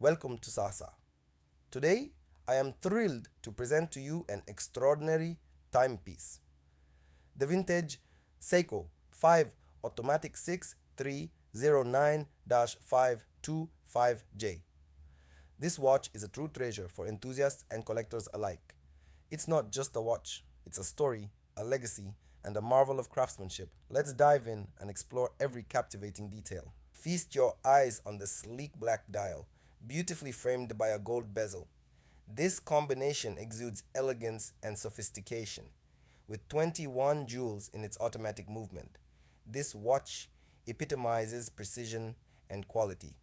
Welcome to Sasa. Today, I am thrilled to present to you an extraordinary timepiece. The vintage Seiko 5 Automatic 6309-525J. This watch is a true treasure for enthusiasts and collectors alike. It's not just a watch, it's a story, a legacy, and a marvel of craftsmanship. Let's dive in and explore every captivating detail. Feast your eyes on the sleek black dial, beautifully framed by a gold bezel. This combination exudes elegance and sophistication, with 21 jewels in its automatic movement. This watch epitomizes precision and quality.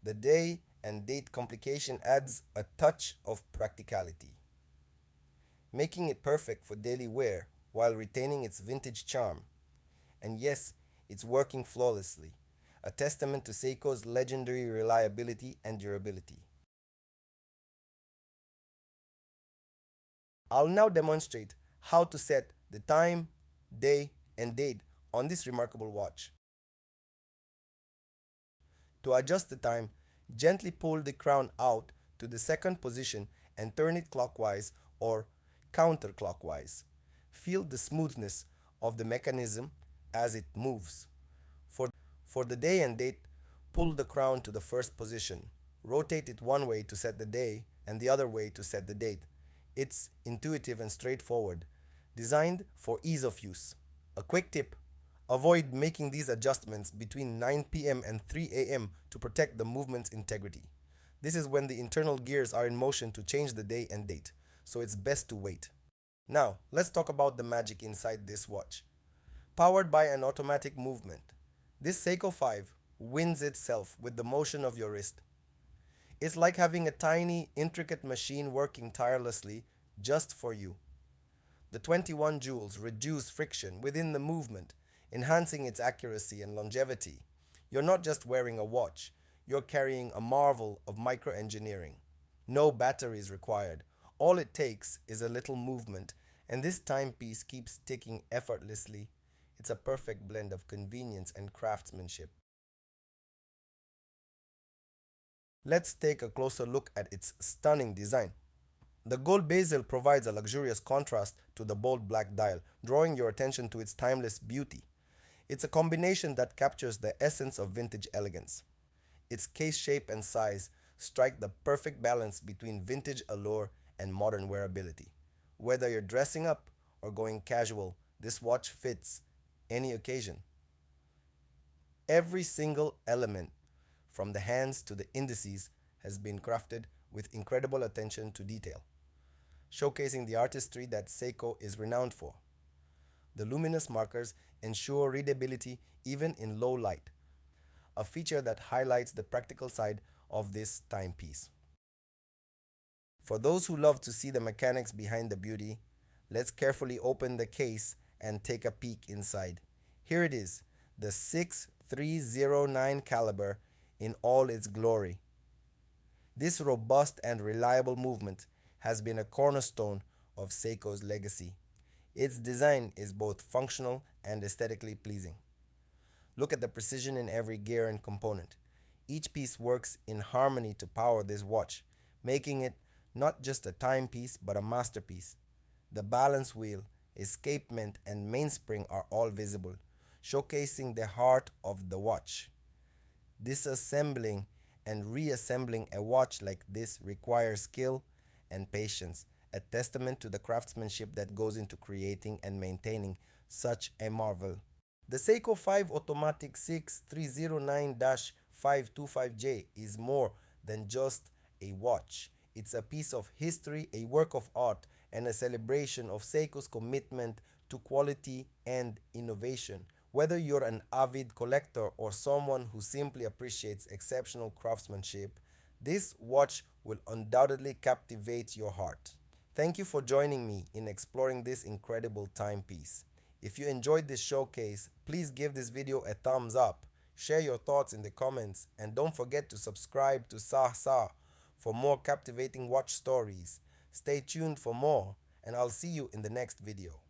The day and date complication adds a touch of practicality, making it perfect for daily wear while retaining its vintage charm. And yes, it's working flawlessly, a testament to Seiko's legendary reliability and durability. I'll now demonstrate how to set the time, day, and date on this remarkable watch. To adjust the time, gently pull the crown out to the second position and turn it clockwise or counterclockwise. Feel the smoothness of the mechanism as it moves. For the day and date, pull the crown to the first position. Rotate it one way to set the day and the other way to set the date. It's intuitive and straightforward, designed for ease of use. A quick tip: avoid making these adjustments between 9 p.m. and 3 a.m. to protect the movement's integrity. This is when the internal gears are in motion to change the day and date, so it's best to wait. Now, let's talk about the magic inside this watch. Powered by an automatic movement, this Seiko 5 wins itself with the motion of your wrist. It's like having a tiny, intricate machine working tirelessly just for you. The 21 jewels reduce friction within the movement, enhancing its accuracy and longevity. You're not just wearing a watch, you're carrying a marvel of microengineering. No batteries required. All it takes is a little movement, and this timepiece keeps ticking effortlessly. It's a perfect blend of convenience and craftsmanship. Let's take a closer look at its stunning design. The gold bezel provides a luxurious contrast to the bold black dial, drawing your attention to its timeless beauty. It's a combination that captures the essence of vintage elegance. Its case shape and size strike the perfect balance between vintage allure and modern wearability. Whether you're dressing up or going casual, this watch fits any occasion. Every single element, from the hands to the indices, has been crafted with incredible attention to detail, showcasing the artistry that Seiko is renowned for. The luminous markers ensure readability even in low light, a feature that highlights the practical side of this timepiece. For those who love to see the mechanics behind the beauty, let's carefully open the case and take a peek inside. Here it is, the 6309 caliber in all its glory. This robust and reliable movement has been a cornerstone of Seiko's legacy. Its design is both functional and aesthetically pleasing. Look at the precision in every gear and component. Each piece works in harmony to power this watch, making it not just a timepiece but a masterpiece. The balance wheel, escapement, and mainspring are all visible, showcasing the heart of the watch. Disassembling and reassembling a watch like this requires skill and patience, a testament to the craftsmanship that goes into creating and maintaining such a marvel. The Seiko 5 Automatic 6309-525J is more than just a watch. It's a piece of history, a work of art, and a celebration of Seiko's commitment to quality and innovation. Whether you're an avid collector or someone who simply appreciates exceptional craftsmanship, this watch will undoubtedly captivate your heart. Thank you for joining me in exploring this incredible timepiece. If you enjoyed this showcase, please give this video a thumbs up, share your thoughts in the comments, and don't forget to subscribe to Sa for more captivating watch stories. Stay tuned for more, and I'll see you in the next video.